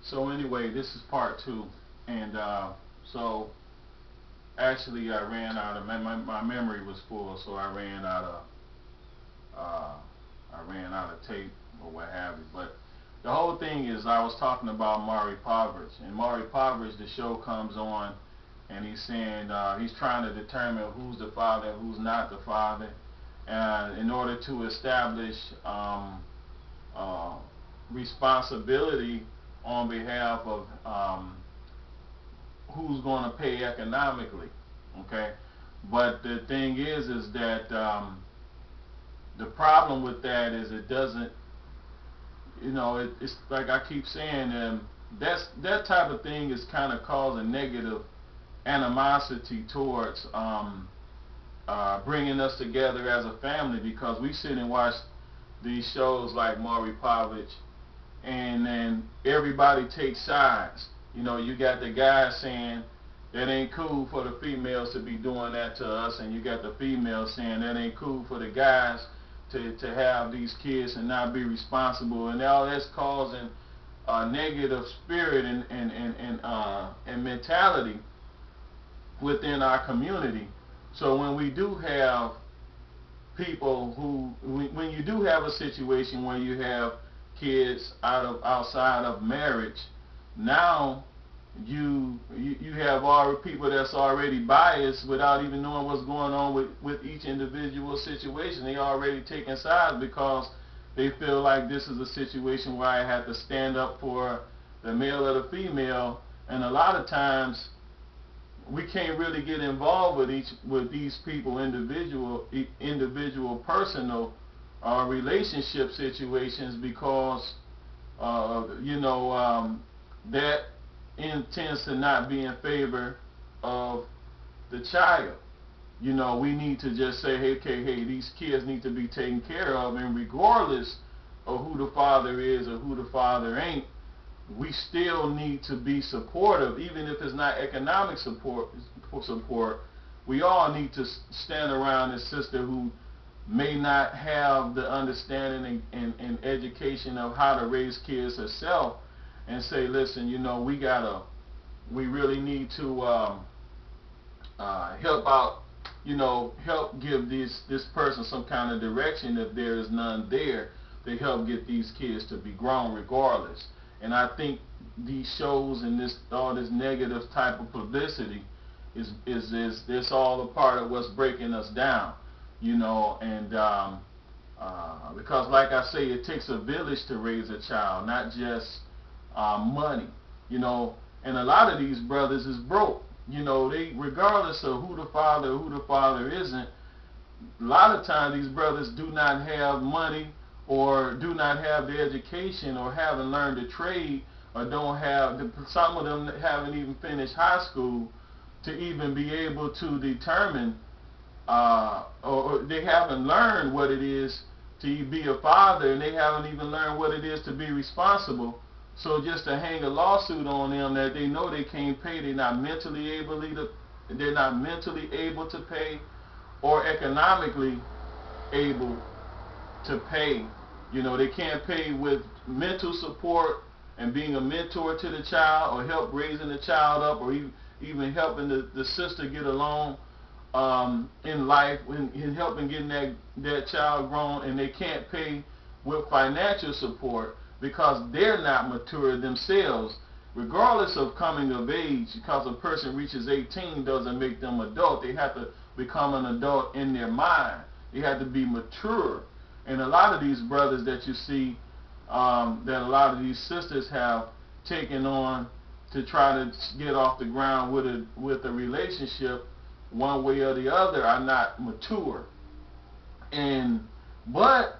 So anyway, this is part two, and so actually I ran out of my memory was full, so uh, I ran out of tape or what have you. But the whole thing is I was talking about Maury Povich, and Maury Povich, the show comes on, and he's saying he's trying to determine who's the father, who's not the father, and in order to establish uh, responsibility on behalf of who's going to pay economically, okay? But the thing is that the problem with that is it doesn't, you know, it's like I keep saying, that type of thing is kind of causing negative animosity towards bringing us together as a family, because we sit and watch these shows like Maury Povich, and then everybody takes sides. You know, you got the guy saying that ain't cool for the females to be doing that to us, and you got the females saying that ain't cool for the guys to have these kids and not be responsible, and all that's causing a negative spirit and mentality within our community. So when we do have people when you do have a situation where you have kids outside of marriage, now you have all people that's already biased without even knowing what's going on with each individual situation. They already taking sides because they feel like this is a situation where I have to stand up for the male or the female, and a lot of times we can't really get involved with these people individual personal relationship situations, because that tends to not be in favor of the child. You know, we need to just say, hey, okay, hey, these kids need to be taken care of, and regardless of who the father is or who the father ain't, we still need to be supportive, even if it's not economic support. We all need to stand around a sister who may not have the understanding and education of how to raise kids herself, and say, listen, you know, we really need to help out, you know, help give this person some kind of direction if there is none there, to help get these kids to be grown regardless. And I think these shows and all this negative type of publicity is all a part of what's breaking us down, you know. And because, like I say, it takes a village to raise a child, not just money, you know. And a lot of these brothers is broke, you know. They, regardless of who the father isn't, a lot of times these brothers do not have money, or do not have the education, or haven't learned a trade, or don't have, some of them haven't even finished high school to even be able to determine, or they haven't learned what it is to be a father, and they haven't even learned what it is to be responsible. So just to hang a lawsuit on them that they know they can't pay, they're not mentally able to pay, or economically able to pay. You know, they can't pay with mental support and being a mentor to the child, or help raising the child up, or even helping the sister get along in life, in helping getting that child grown. And they can't pay with financial support because they're not mature themselves. Regardless of coming of age, because a person reaches 18 doesn't make them adult. They have to become an adult in their mind. They have to be mature. And a lot of these brothers that you see, that a lot of these sisters have taken on to try to get off the ground with a relationship, one way or the other, are not mature. But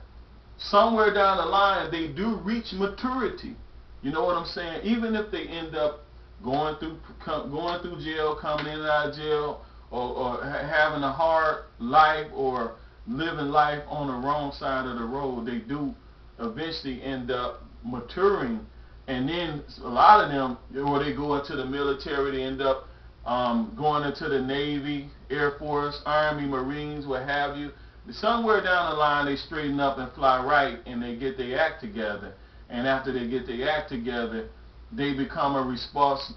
somewhere down the line, they do reach maturity. You know what I'm saying? Even if they end up going through jail, coming in and out of jail, or having a hard life, or living life on the wrong side of the road, they do eventually end up maturing. And then a lot of them, or they go into the military, they end up going into the Navy, Air Force, Army, Marines, what have you. Somewhere down the line, they straighten up and fly right, and they get their act together. And after they get their act together, they become a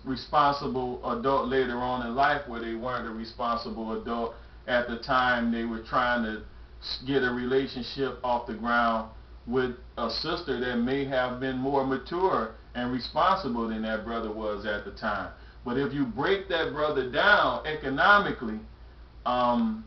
responsible adult later on in life, where they weren't a responsible adult at the time they were trying to get a relationship off the ground with a sister that may have been more mature and responsible than that brother was at the time. But if you break that brother down economically, and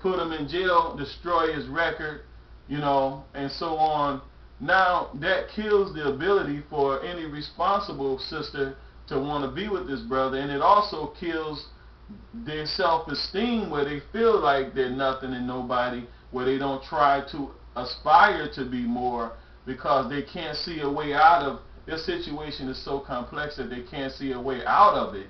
put him in jail, destroy his record, and so on, now that kills the ability for any responsible sister to want to be with this brother, and it also kills their self-esteem, where they feel like they're nothing and nobody, where they don't try to aspire to be more because they can't see a way out of their situation. Is so complex that they can't see a way out of it,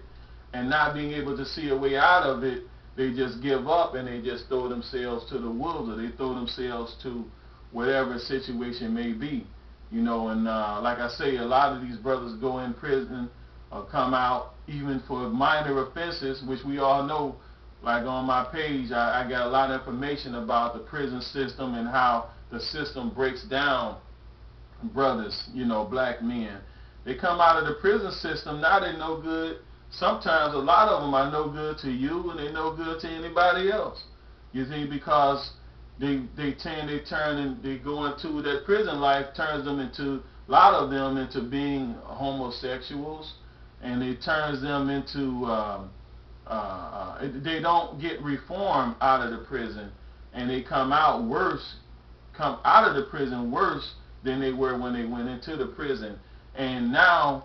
and not being able to see a way out of it, they just give up and they just throw themselves to the wolves, or they throw themselves to whatever situation may be, and like I say, a lot of these brothers go in prison or come out even for minor offenses, which we all know. Like on my page, I got a lot of information about the prison system and how the system breaks down brothers, black men. They come out of the prison system, now they're no good. Sometimes a lot of them are no good to you, and they're no good to anybody else. You see, because they turn and they go into that prison life, turns them into, a lot of them, into being homosexuals, and it turns them into they don't get reformed out of the prison, and they come out of the prison worse than they were when they went into the prison. And now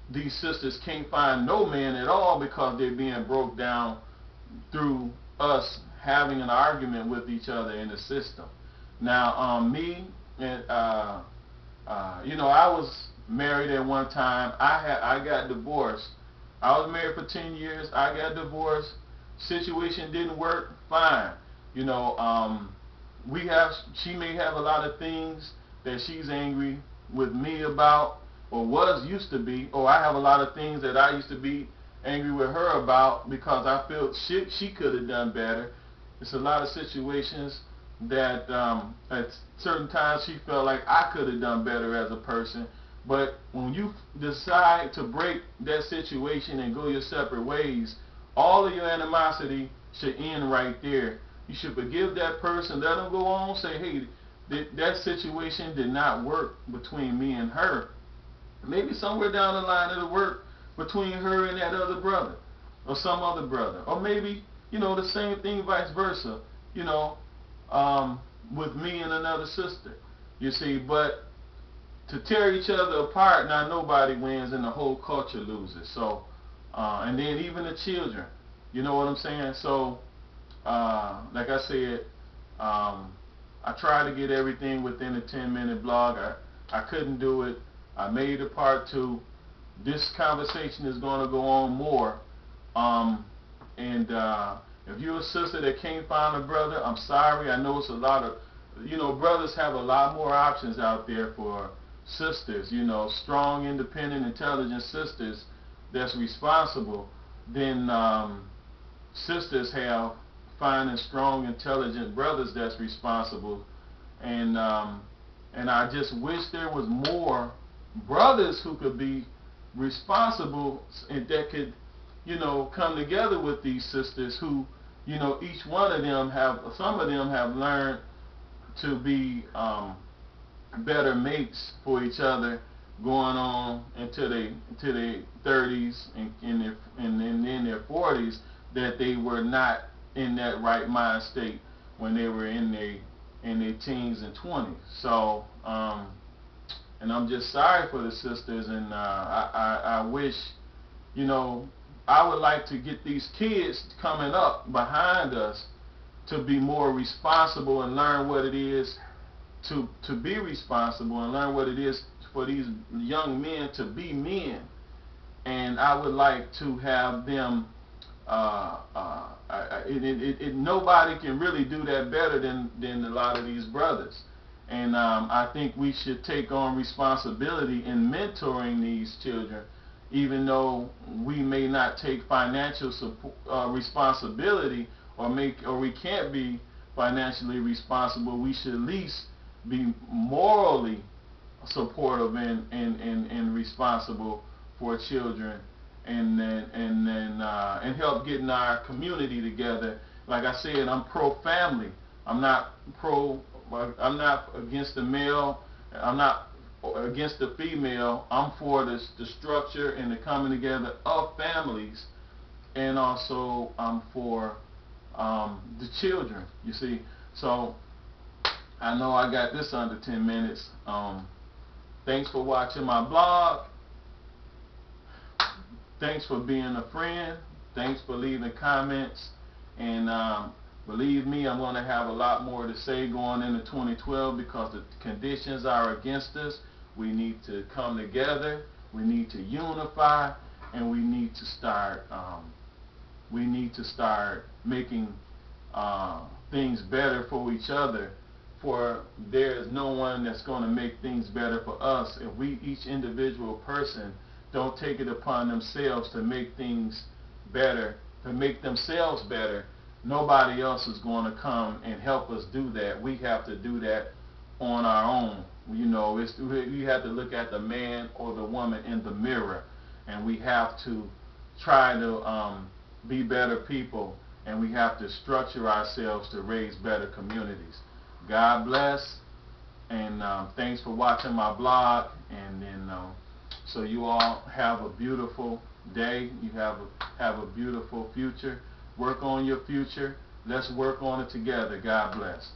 these sisters can't find no man at all because they're being broke down through us having an argument with each other in the system. Now, me and I was married at one time. I got divorced. I was married for 10 years. I got divorced. Situation didn't work. Fine. She may have a lot of things that she's angry with me about, or used to be, or I have a lot of things that I used to be angry with her about because I feel she could have done better. It's a lot of situations that at certain times she felt like I could have done better as a person. But when you decide to break that situation and go your separate ways, all of your animosity should end right there. You should forgive that person, let them go on, say, hey, that situation did not work between me and her. Maybe somewhere down the line it'll work between her and that other brother, or some other brother, or maybe the same thing vice versa, with me and another sister. You see, but to tear each other apart, now nobody wins and the whole culture loses. So, and then even the children, you know what I'm saying? So, like I said, I tried to get everything within a 10-minute blog. I couldn't do it. I made a part 2. This conversation is going to go on more. If you're a sister that can't find a brother, I'm sorry. I know it's a lot of, brothers have a lot more options out there for sisters, strong, independent, intelligent sisters that's responsible than sisters have finding strong, intelligent brothers that's responsible. And I just wish there was more brothers who could be responsible and that could, come together with these sisters who, each one of them some of them have learned to be better mates for each other going on into their 30s and in their 40s, that they were not in that right mind state when they were in their teens and 20s. So, and I'm just sorry for the sisters, and I wish, I would like to get these kids coming up behind us to be more responsible and learn what it is to be responsible, and learn what it is for these young men to be men. And I would like to have them, nobody can really do that better than a lot of these brothers. And I think we should take on responsibility in mentoring these children, even though we may not take financial responsibility, or we can't be financially responsible. We should at least be morally supportive and responsible for children, and help getting our community together. Like I said, I'm pro-family. I'm not against the male. I'm not against the female. I'm for the structure and the coming together of families, and also I'm for the children. You see, so I know I got this under 10 minutes. Thanks for watching my blog. Thanks for being a friend. Thanks for leaving comments. And believe me, I'm going to have a lot more to say going into 2012 because the conditions are against us. We need to come together. We need to unify, and we need to start. Making things better for each other. For there is no one that's going to make things better for us if we, each individual person, don't take it upon themselves to make things better, to make themselves better. Nobody else is going to come and help us do that. We have to do that on our own. You know, we have to look at the man or the woman in the mirror, and we have to try to be better people, and we have to structure ourselves to raise better communities. God bless, and thanks for watching my blog, and then so you all have a beautiful day. You have a beautiful future. Work on your future. Let's work on it together. God bless.